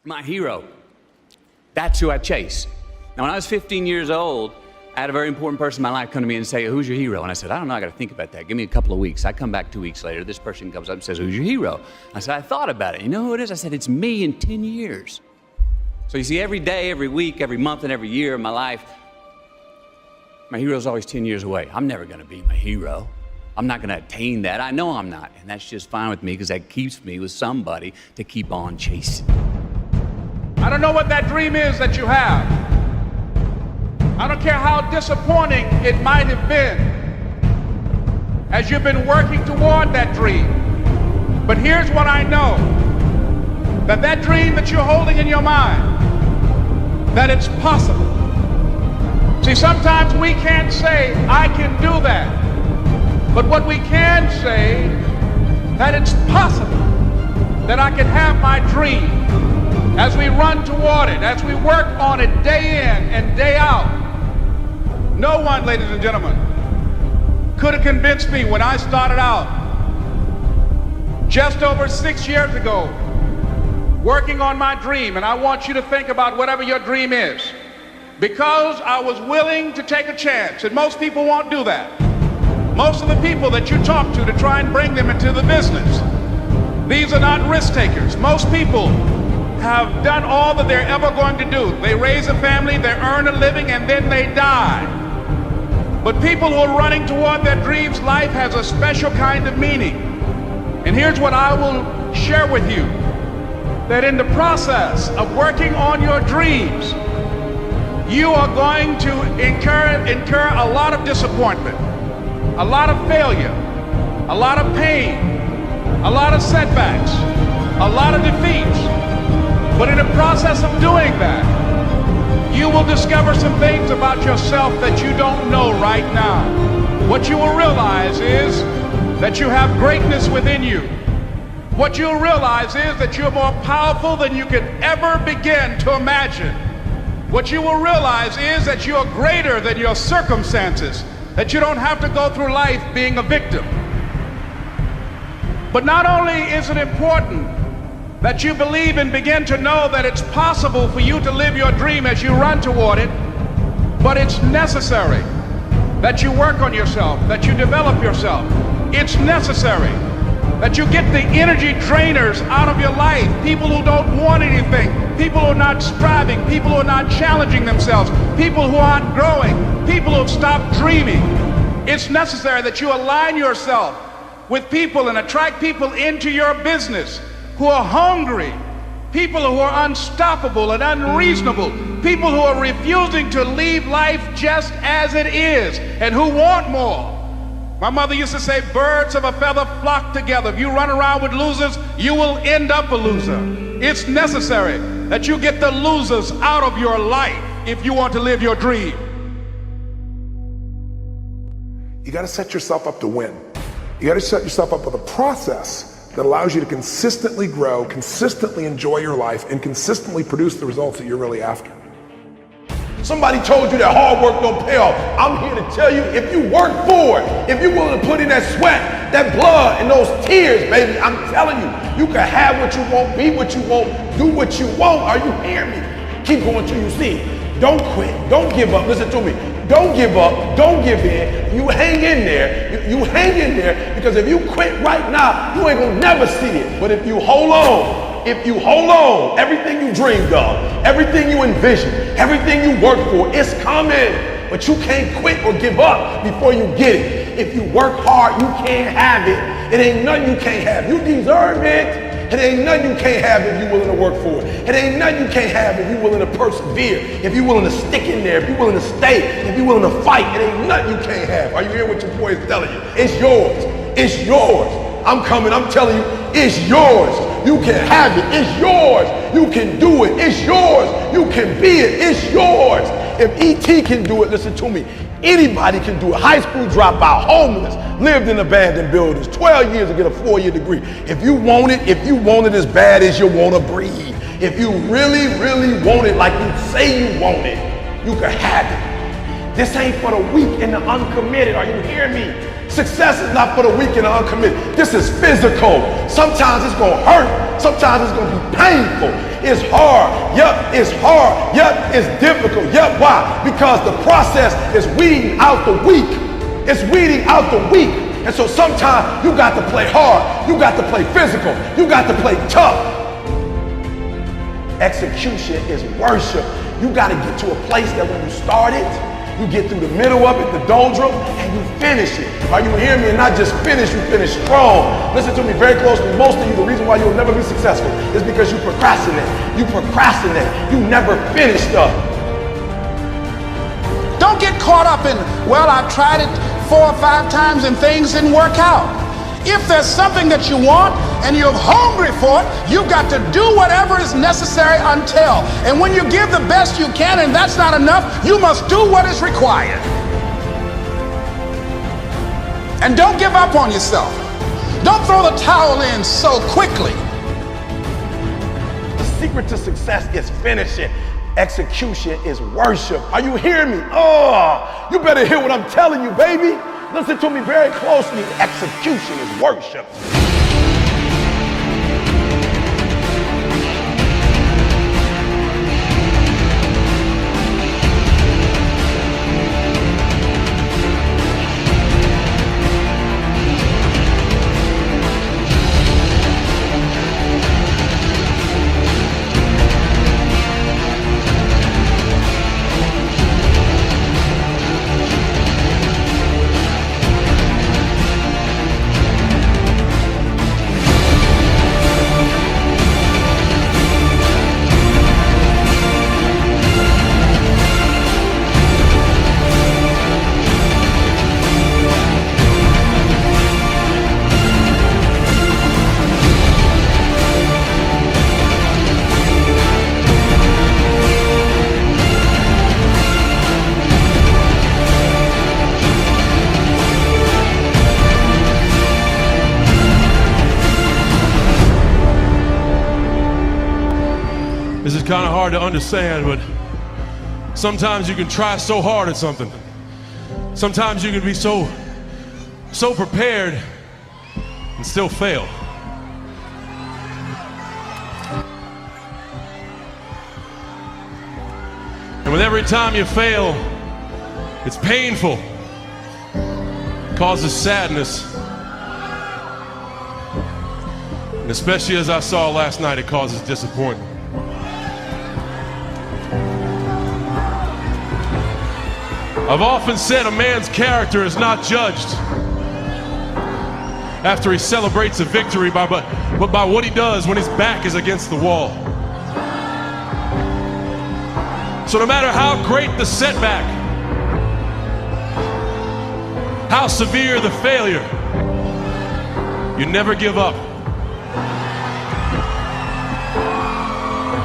My hero. That's who I chase. Now, when I was 15 years old, I had a very important person in my life come to me and say, who's your hero? And I said, I don't know, I got to think about that. Give me a couple of weeks. I come back 2 weeks later. This person comes up and says, who's your hero? I said, I thought about it. You know who it is? I said, it's me in 10 years. So you see, every day, every week, every month, and every year of my life, my hero's always 10 years away. I'm never going to be my hero. I'm not going to attain that. I know I'm not. And that's just fine with me because that keeps me with somebody to keep on chasing. I don't know what that dream is that you have. I don't care how disappointing it might have been as you've been working toward that dream. But here's what I know, that dream that you're holding in your mind, that it's possible. See, sometimes we can't say, I can do that. But what we can say, that it's possible that I can have my dream as we run toward it, as we work on it day in and day out. No one, ladies and gentlemen, could have convinced me when I started out just over 6 years ago working on my dream. And I want you to think about whatever your dream is, because I was willing to take a chance. And most people won't do that. Most of the people that you talk to try and bring them into the business, these are not risk takers. Most people have done all that they're ever going to do. They raise a family, they earn a living, and then they die. But people who are running toward their dreams, life has a special kind of meaning. And here's what I will share with you, that in the process of working on your dreams, you are going to incur a lot of disappointment, a lot of failure, a lot of pain, a lot of setbacks, a lot of defeats. But in the process of doing that, you will discover some things about yourself that you don't know right now. What you will realize is that you have greatness within you. What you'll realize is that you're more powerful than you could ever begin to imagine. What you will realize is that you're greater than your circumstances, that you don't have to go through life being a victim. But not only is it important that you believe and begin to know that it's possible for you to live your dream as you run toward it, but it's necessary that you work on yourself, that you develop yourself. It's necessary that you get the energy drainers out of your life, people who don't want anything, people who are not striving, people who are not challenging themselves, people who aren't growing, people who have stopped dreaming. It's necessary that you align yourself with people and attract people into your business who are hungry, people who are unstoppable and unreasonable, people who are refusing to leave life just as it is and who want more. My mother used to say, birds of a feather flock together. If you run around with losers, you will end up a loser. It's necessary that you get the losers out of your life if you want to live your dream. You got to set yourself up to win. You got to set yourself up with a process that allows you to consistently grow, consistently enjoy your life, and consistently produce the results that you're really after. Somebody told you that hard work don't pay off. I'm here to tell you, if you work for it, if you're willing to put in that sweat, that blood, and those tears, baby, I'm telling you, you can have what you want, be what you want, do what you want. Are you hearing me? Keep going till you see it. Don't quit. Don't give up. Listen to me. Don't give up. Don't give in. You hang in there. You hang in there, because if you quit right now, you ain't gonna never see it. But if you hold on, everything you dreamed of, everything you envisioned, everything you worked for, it's coming. But you can't quit or give up before you get it. If you work hard, you can't have it. It ain't nothing you can't have. You deserve it. It ain't nothing you can't have if you're willing to work for it. It ain't nothing you can't have if you're willing to persevere, if you're willing to stick in there, if you're willing to stay, if you're willing to fight. It ain't nothing you can't have. Are you hearing what your boy is telling you? It's yours. It's yours. I'm telling you, it's yours. You can have it. It's yours. You can do it. It's yours. You can be it. It's yours. If E.T. can do it, listen to me, anybody can do it. High school dropout, homeless, lived in abandoned buildings, 12 years to get a 4-year degree. If you want it as bad as you want to breathe, if you really, really want it like you say you want it, you can have it. This ain't for the weak and the uncommitted. Are you hearing me? Success is not for the weak and the uncommitted. This is physical. Sometimes it's gonna hurt. Sometimes it's gonna be painful. It's hard. Yep, it's hard. Yep, it's difficult. Yep, why? Because the process is weeding out the weak. It's weeding out the weak. And so sometimes you got to play hard. You got to play physical. You got to play tough. Execution is worship. You got to get to a place that when you start it, you get through the middle of it, the doldrum, and you finish it. Are you hearing me? And not just finish, you finish strong. Listen to me very closely. Most of you, the reason why you'll never be successful is because you procrastinate. You procrastinate. You never finish stuff. Don't get caught up in, well, I tried it 4 or 5 times and things didn't work out. If there's something that you want and you're hungry for it, you've got to do whatever is necessary until. And when you give the best you can and that's not enough, you must do what is required. And don't give up on yourself. Don't throw the towel in so quickly. The secret to success is finishing. Execution is worship. Are you hearing me? Oh, you better hear what I'm telling you, baby. Listen to me very closely. Execution is worship. This is kind of hard to understand, but sometimes you can try so hard at something. Sometimes you can be so prepared and still fail. And with every time you fail, it's painful. It causes sadness. And especially as I saw last night, it causes disappointment. I've often said a man's character is not judged after he celebrates a victory, but by what he does when his back is against the wall. So no matter how great the setback, how severe the failure, you never give up.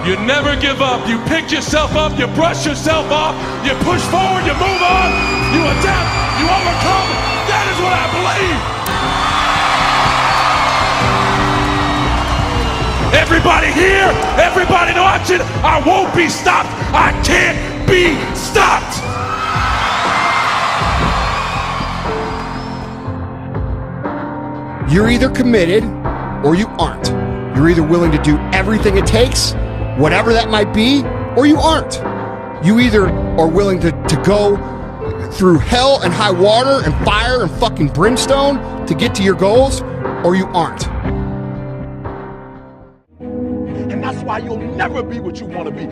You never give up. You pick yourself up, you brush yourself off, you push forward, you move on, you adapt, you overcome. That is what I believe. Everybody here, everybody watching, I won't be stopped. I can't be stopped. You're either committed or you aren't. You're either willing to do everything it takes, whatever that might be, or you aren't. You either are willing to go through hell and high water and fire and fucking brimstone to get to your goals, or you aren't. And that's why you'll never be what you want to be.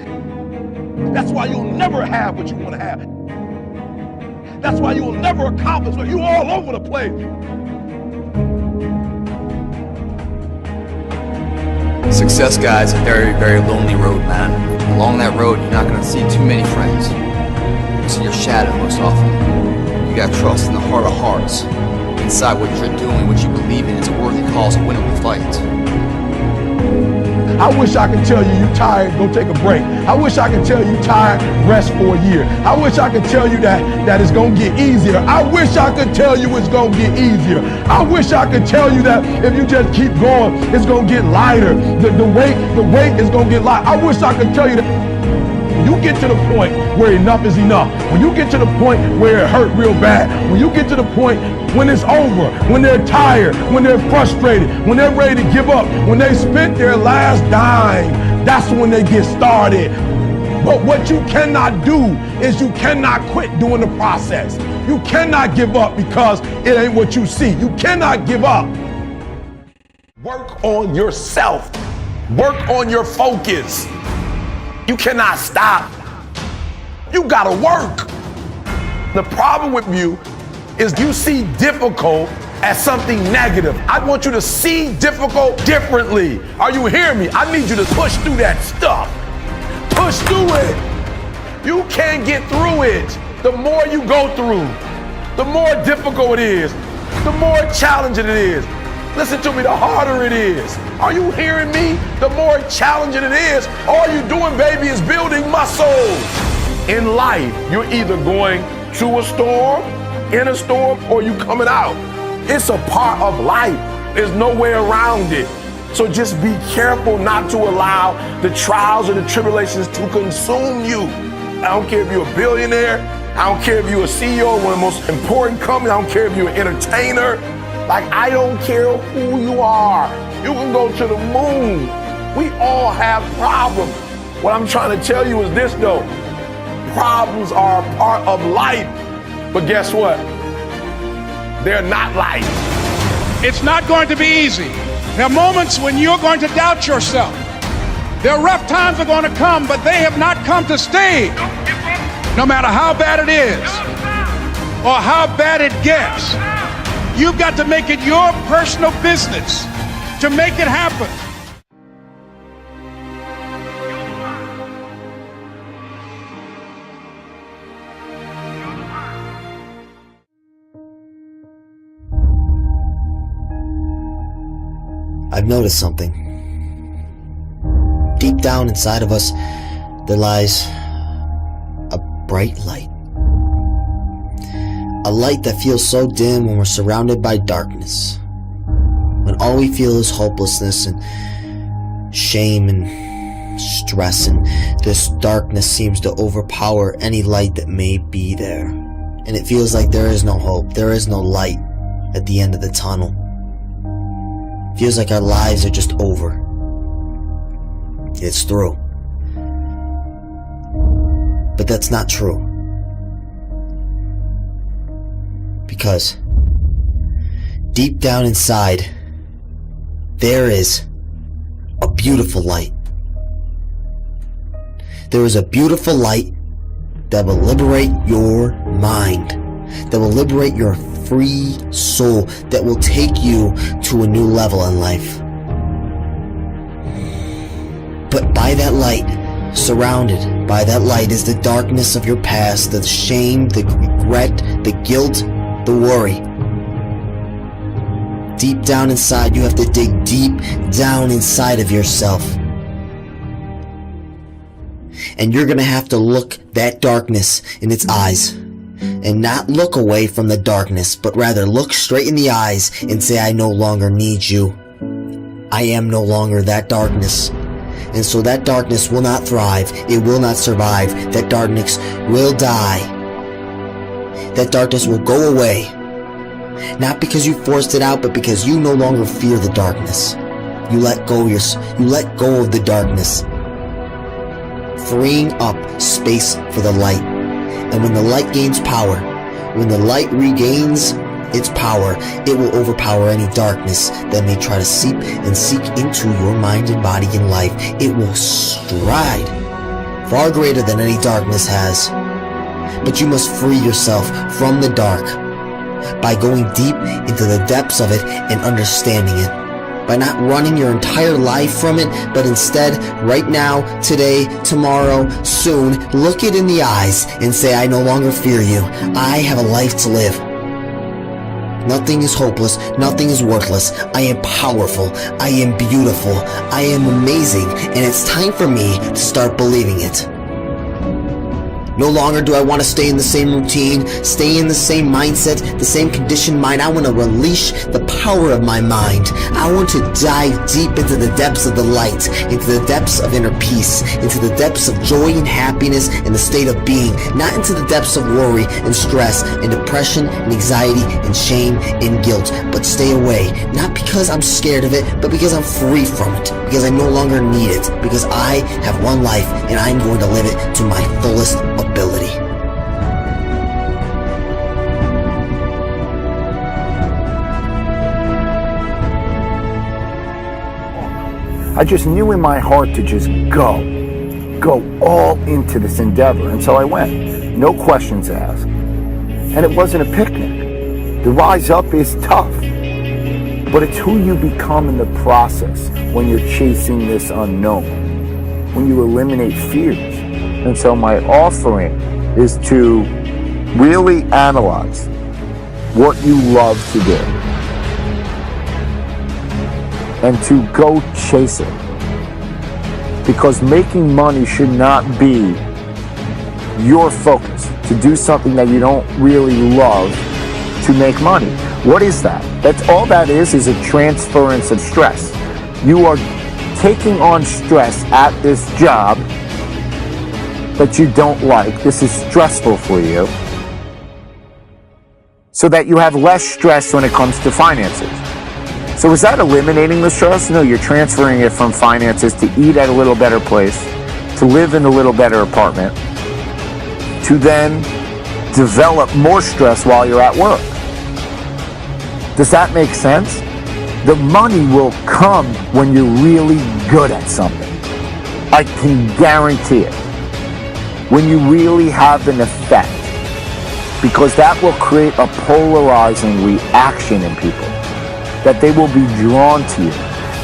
That's why you'll never have what you want to have. That's why you'll never accomplish what you're all over the place. Success, guys, a very, very lonely road, man. Along that road, you're not gonna see too many friends. You'll see your shadow most often. You gotta trust in the heart of hearts. Inside what you're doing, what you believe in, is a worthy cause, a winnable fight. I wish I could tell you you're tired, go take a break. I wish I could tell you tired, rest for a year. I wish I could tell you that it's gonna get easier. I wish I could tell you it's gonna get easier. I wish I could tell you that if you just keep going, it's gonna get lighter. The weight is gonna get light. I wish I could tell you that you get to the point where enough is enough, when you get to the point where it hurt real bad, when you get to the point when it's over, when they're tired, when they're frustrated, when they're ready to give up, when they spent their last dime, that's when they get started. But what you cannot do is you cannot quit doing the process. You cannot give up because it ain't what you see. You cannot give up. Work on yourself. Work on your focus. You cannot stop. You gotta work. The problem with you is you see difficult as something negative. I want you to see difficult differently. Are you hearing me? I need you to push through that stuff. Push through it. You can't get through it. The more you go through, the more difficult it is, the more challenging it is. Listen to me, the harder it is. Are you hearing me? The more challenging it is, all you're doing, baby, is building muscles. In life, you're either going to a storm, in a storm, or you coming out. It's a part of life. There's no way around it. So just be careful not to allow the trials or the tribulations to consume you. I don't care if you're a billionaire. I don't care if you're a CEO of one of the most important companies. I don't care if you're an entertainer. Like, I don't care who you are. You can go to the moon. We all have problems. What I'm trying to tell you is this, though. Problems are a part of life. But guess what? They're not life. It's not going to be easy. There are moments when you're going to doubt yourself. There are rough times are going to come, but they have not come to stay. No matter how bad it is or how bad it gets, you've got to make it your personal business to make it happen. I've noticed something. Deep down inside of us, there lies a bright light. A light that feels so dim when we're surrounded by darkness. When all we feel is hopelessness and shame and stress, and this darkness seems to overpower any light that may be there. And it feels like there is no hope, there is no light at the end of the tunnel. Feels like our lives are just over. It's through. But that's not true. Because deep down inside, there is a beautiful light. There is a beautiful light that will liberate your mind, that will liberate your free soul, that will take you to a new level in life. But by that light, surrounded by that light, is the darkness of your past, the shame, the regret, the guilt, the worry. Deep down inside, you have to dig deep down inside of yourself. And you're gonna have to look that darkness in its eyes. And not look away from the darkness, but rather look straight in the eyes and say, I no longer need you. I am no longer that darkness. And so that darkness will not thrive. It will not survive. That darkness will die. That darkness will go away. Not because you forced it out, but because you no longer fear the darkness. You let go of the darkness, freeing up space for the light. And when the light gains power, when the light regains its power, it will overpower any darkness that may try to seep and seek into your mind and body and life. It will stride far greater than any darkness has. But you must free yourself from the dark by going deep into the depths of it and understanding it. By not running your entire life from it, but instead, right now, today, tomorrow, soon, look it in the eyes and say, I no longer fear you. I have a life to live. Nothing is hopeless. Nothing is worthless. I am powerful. I am beautiful. I am amazing. And it's time for me to start believing it. No longer do I want to stay in the same routine, stay in the same mindset, the same conditioned mind. I want to unleash the power of my mind. I want to dive deep into the depths of the light, into the depths of inner peace, into the depths of joy and happiness and the state of being, not into the depths of worry and stress and depression and anxiety and shame and guilt, but stay away, not because I'm scared of it, but because I'm free from it, because I no longer need it, because I have one life and I'm going to live it to my fullest ability. I just knew in my heart to just go all into this endeavor, and so I went, no questions asked. And it wasn't a picnic. The rise up is tough, but it's who you become in the process when you're chasing this unknown, when you eliminate fears. And so my offering is to really analyze what you love to do and to go chase it. Because making money should not be your focus, to do something that you don't really love to make money. What is that? That's all that is a transference of stress. You are taking on stress at this job that you don't like. This is stressful for you, so that you have less stress when it comes to finances. So is that eliminating the stress? No, you're transferring it from finances to eat at a little better place, to live in a little better apartment, to then develop more stress while you're at work. Does that make sense? The money will come when you're really good at something. I can guarantee it. When you really have an effect. Because that will create a polarizing reaction in people. That they will be drawn to you.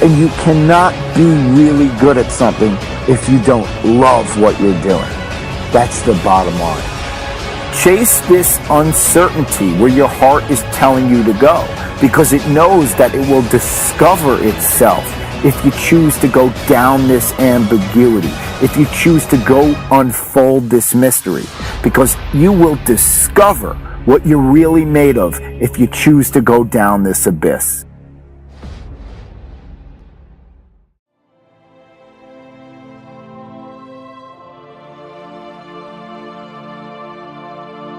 And you cannot be really good at something if you don't love what you're doing. That's the bottom line. Chase this uncertainty where your heart is telling you to go, because it knows that it will discover itself if you choose to go down this ambiguity, if you choose to go unfold this mystery, because you will discover what you're really made of if you choose to go down this abyss.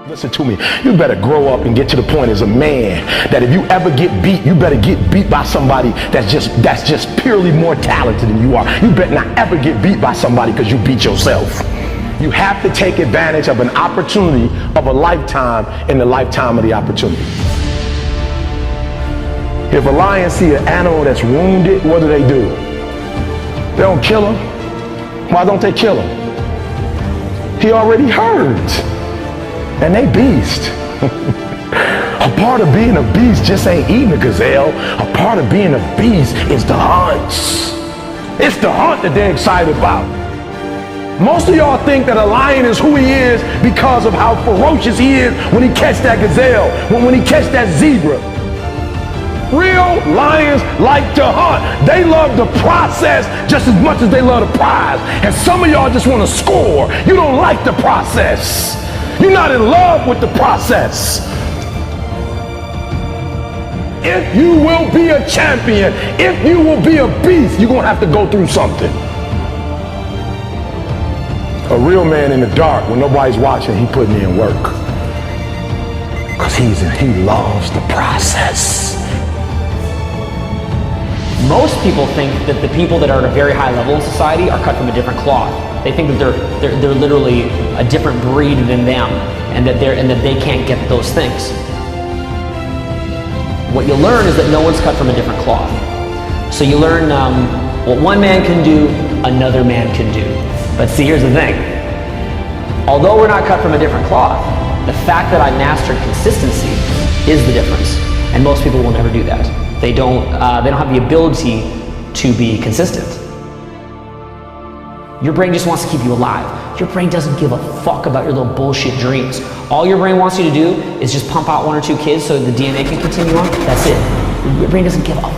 Listen to me. You better grow up and get to the point as a man that if you ever get beat, you better get beat by somebody that's just purely more talented than you are. You better not ever get beat by somebody because you beat yourself. You have to take advantage of an opportunity of a lifetime in the lifetime of the opportunity. If a lion see an animal that's wounded, what do? They don't kill him. Why don't they kill him? He already hurt. And they beast. A part of being a beast just ain't eating a gazelle. A part of being a beast is the hunts. It's the hunt that they're excited about. Most of y'all think that a lion is who he is because of how ferocious he is when he catch that gazelle, when he catch that zebra. Real lions like to hunt. They love the process just as much as they love the prize. And some of y'all just want to score. You don't like the process. You're not in love with the process. If you will be a champion, if you will be a beast, you're going to have to go through something. A real man in the dark, when nobody's watching, he putting in work. Because he loves the process. Most people think that the people that are at a very high level in society are cut from a different cloth. They think that they're literally a different breed than them, and that they can't get those things. What you learn is that no one's cut from a different cloth. So you learn what one man can do, another man can do. But see, here's the thing. Although we're not cut from a different cloth, the fact that I mastered consistency is the difference. And most people will never do that. They don't have the ability to be consistent. Your brain just wants to keep you alive. Your brain doesn't give a fuck about your little bullshit dreams. All your brain wants you to do is just pump out 1 or 2 kids so the DNA can continue on. That's it. Your brain doesn't give a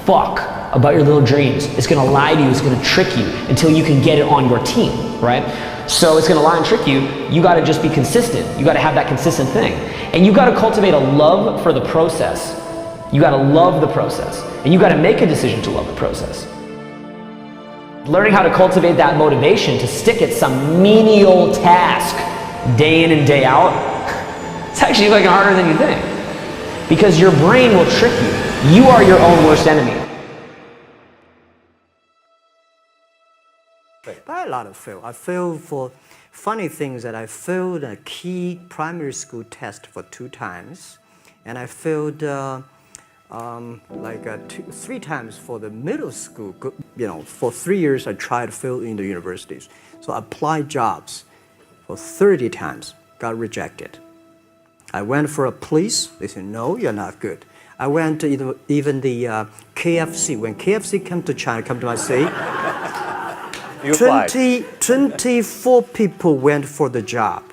fuck about your little dreams. It's gonna lie to you, it's gonna trick you until you can get it on your team. right? So it's gonna lie and trick you. You gotta just be consistent. You gotta have that consistent thing. And you gotta cultivate a love for the process. You gotta love the process. And you gotta make a decision to love the process. Learning how to cultivate that motivation to stick at some menial task day in and day out, it's actually like harder than you think. Because your brain will trick you. You are your own worst enemy. By a lot of fail. I failed for funny things that I failed a key primary school test for 2 times, and I failed 3 times for the middle school. You know, for 3 years I tried to fail in the universities. So I applied jobs for 30 times, got rejected. I went for a police. They said, no, you're not good. I went to even the KFC. When KFC came to China, come to my city, 24 people went for the job.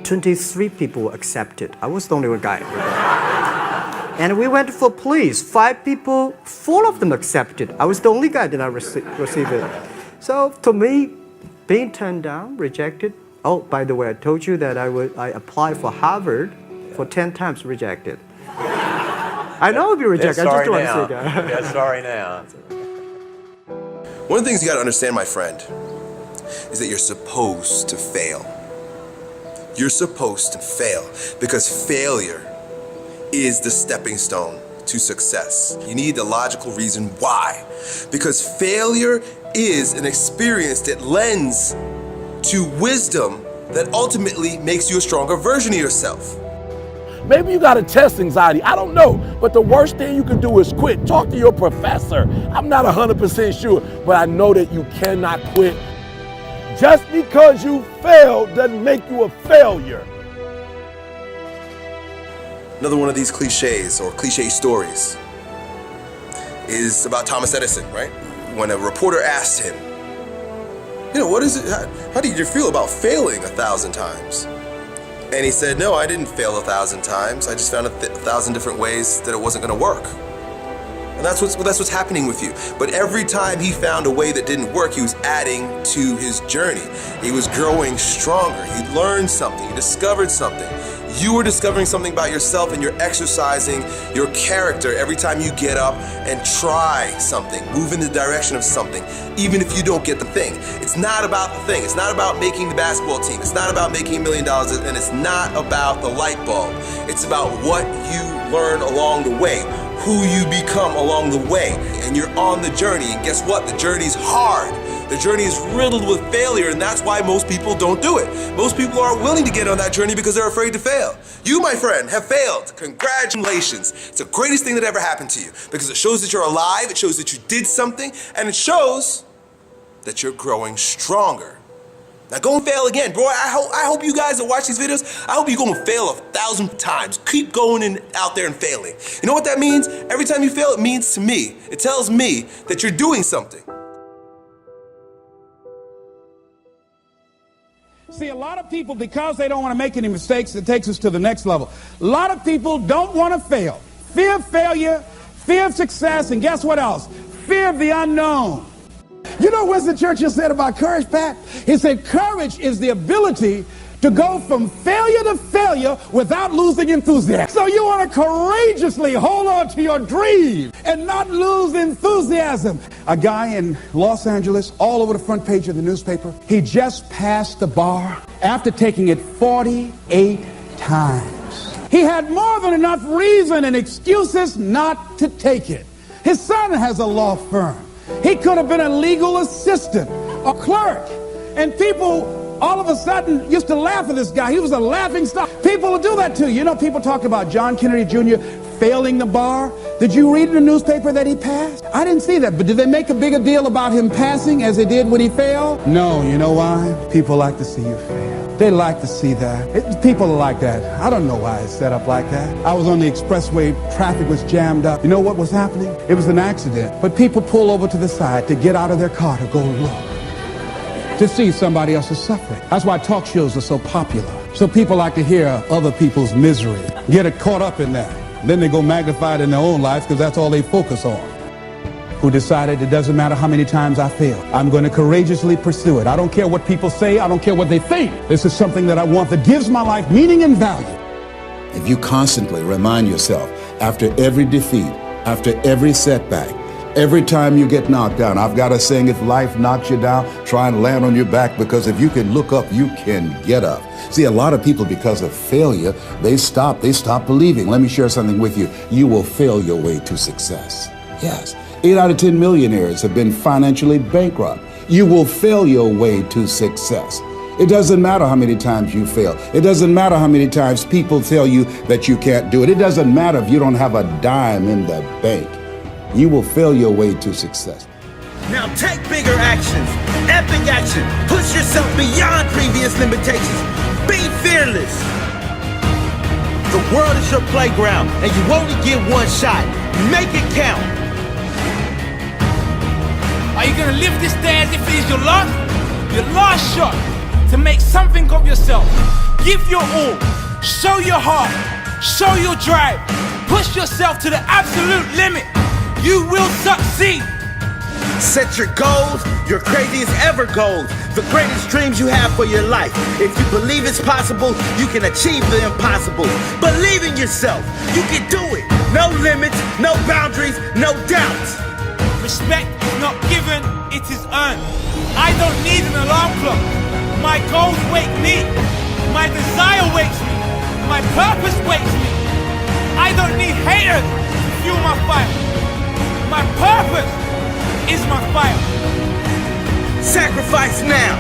23 people were accepted. I was the only one guy. And we went for police. 5 people, 4 of them accepted. I was the only guy that I received it. So to me, being turned down, rejected. Oh, by the way, I told you that I applied for Harvard for 10 times, rejected. I know I'll be rejected. I just don't want to say that. Yeah, sorry now. One of the things you got to understand, my friend, is that you're supposed to fail. You're supposed to fail because failure is the stepping stone to success. You need the logical reason why. Because failure is an experience that lends to wisdom that ultimately makes you a stronger version of yourself. Maybe you got a test anxiety, I don't know, but the worst thing you can do is quit. Talk to your professor. I'm not 100% sure, but I know that you cannot quit. Just because you failed doesn't make you a failure. Another one of these cliches or cliche stories is about Thomas Edison, right? When a reporter asked him, you know, what is it, how did you feel about failing 1,000 times? And he said, no, I didn't fail 1,000 times. I just found 1,000 different ways that it wasn't gonna work. And that's what's happening with you. But every time he found a way that didn't work, he was adding to his journey. He was growing stronger. He learned something, he discovered something. You are discovering something about yourself and you're exercising your character every time you get up and try something, move in the direction of something, even if you don't get the thing. It's not about the thing. It's not about making the basketball team. It's not about making $1 million, and it's not about the light bulb. It's about what you learn along the way, who you become along the way, and you're on the journey. And guess what? The journey's hard. The journey is riddled with failure, and that's why most people don't do it. Most people aren't willing to get on that journey because they're afraid to fail. You, my friend, have failed. Congratulations. It's the greatest thing that ever happened to you because it shows that you're alive, it shows that you did something, and it shows that you're growing stronger. Now go and fail again. Bro, I hope you guys that watch these videos, I hope you go and fail 1,000 times. Keep going out there and failing. You know what that means? Every time you fail, it means to me, it tells me that you're doing something. See, a lot of people, because they don't want to make any mistakes, it takes us to the next level. A lot of people don't want to fail. Fear of failure, fear of success, and guess what else? Fear of the unknown. You know what Winston Churchill said about courage, Pat? He said, courage is the ability to go from failure to failure without losing enthusiasm. So you want to courageously hold on to your dream and not lose enthusiasm. A guy in Los Angeles, all over the front page of the newspaper, he just passed the bar after taking it 48 times. He had more than enough reason and excuses not to take it. His son has a law firm. He could have been a legal assistant, a clerk, and people all of a sudden used to laugh at this guy. He was a laughing stock. People will do that to you. You know, people talk about John Kennedy Jr. failing the bar. Did you read in the newspaper that he passed? I didn't see that, but did they make a bigger deal about him passing as they did when he failed? No, you know why? People like to see you fail. They like to see that. People are like that. I don't know why it's set up like that. I was on the expressway, traffic was jammed up. You know what was happening? It was an accident. But people pull over to the side to get out of their car to go look, to see somebody else's suffering. That's why talk shows are so popular. So people like to hear other people's misery, get it caught up in that. Then they go magnify it in their own life because that's all they focus on. who decided it doesn't matter how many times I fail. I'm going to courageously pursue it. I don't care what people say. I don't care what they think. This is something that I want that gives my life meaning and value. If you constantly remind yourself after every defeat, after every setback, every time you get knocked down, I've got a saying, if life knocks you down, try and land on your back, because if you can look up, you can get up. See, a lot of people, because of failure, they stop believing. Let me share something with you. You will fail your way to success. Yes, 8 out of 10 millionaires have been financially bankrupt. You will fail your way to success. It doesn't matter how many times you fail. It doesn't matter how many times people tell you that you can't do it. It doesn't matter if you don't have a dime in the bank. You will fail your way to success. Now take bigger actions, epic action. Push yourself beyond previous limitations. Be fearless. The world is your playground, and you only get one shot. Make it count. Are you gonna live this day as if it is your last shot to make something of yourself? Give your all, show your heart, show your drive, push yourself to the absolute limit. You will succeed. Set your goals, your craziest ever goals, the greatest dreams you have for your life. If you believe it's possible, you can achieve the impossible. Believe in yourself, you can do it. No limits, no boundaries, no doubts. Respect is not given, it is earned. I don't need an alarm clock. My goals wake me. My desire wakes me. My purpose wakes me. I don't need haters to fuel my fire. My purpose is my fire. Sacrifice now.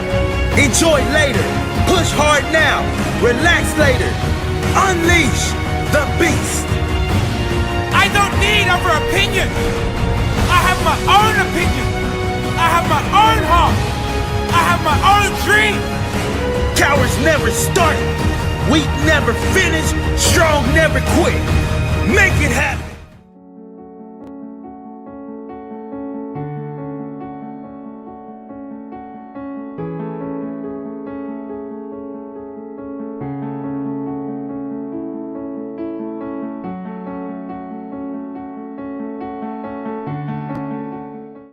Enjoy later. Push hard now. Relax later. Unleash the beast. I don't need other opinions. I have my own opinion. I have my own heart. I have my own dream. Cowards never start. Weak never finish. Strong never quit. Make it happen.